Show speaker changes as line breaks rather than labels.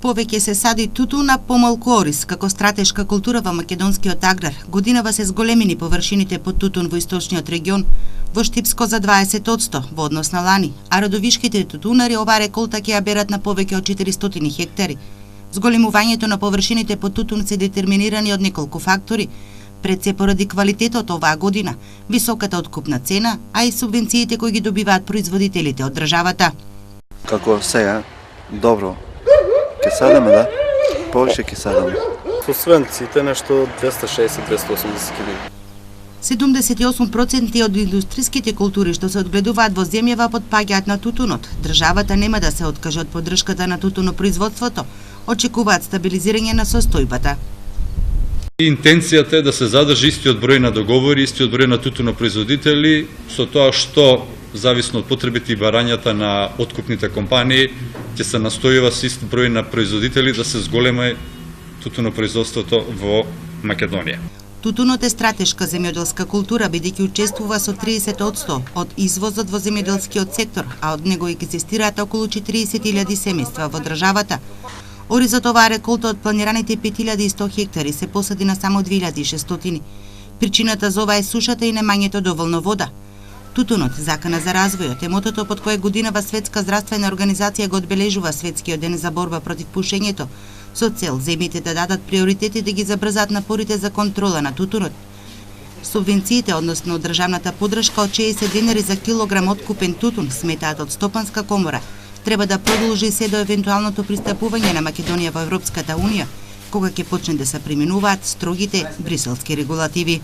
Повеќе се сади тутун, а помалку ориз, како стратешка култура во македонскиот аграр. Годинава се зголемени површините под тутун во источниот регион, во Штипско за 20% во однос на лани, а родовишките тутунари оваа реколта ќе ја берат на повеќе од 400 хектари. Зголемувањето на површините под тутун се детерминирани од неколку фактори, пред се поради квалитетот оваа година, високата откупна цена, а и субвенциите кои ги добиваат производителите од државата.
Како сега, добро, ќе садаме, да? Повеќе ќе садаме.
Субвенциите нешто 260-280 кг.
78% од индустриските култури што се одгледуваат во земјава потпаѓаат на тутунот. Државата нема да се откаже од поддршката на тутунопроизводството. Очекуваат стабилизирање на состојбата.
Интенцијата е да се задржи истиот број на договори, истиот број на тутунопроизводители, со тоа што, зависно од потребите и барањата на откупните компании, ќе се настојува со ист број на производители да се зголема тутунопроизводството во Македонија.
Тутунот е стратешка земјоделска култура, бидејќи учествува со 30% од извозот во земјоделскиот сектор, а од него екзистираат околу 40.000 семејства во државата. Оризот оваа реколта од планираните 5100 хектари се посади на само 2600. Причината за ова е сушата и немањето доволно вода. Тутунот, закана за развојот, е мотото под кое годинава Светска здравствена организација го одбележува Светскиот ден за борба против пушењето, со цел земјите да дадат приоритети да ги забрзаат напорите за контрола на тутунот. Субвенциите, односно државната поддршка од 60 денари за килограм откупен тутун, сметаат од Стопанска комора, треба да продолжи се до евентуалното пристапување на Македонија во Европската унија, кога ќе почне да се применуваат строгите бриселски регулативи.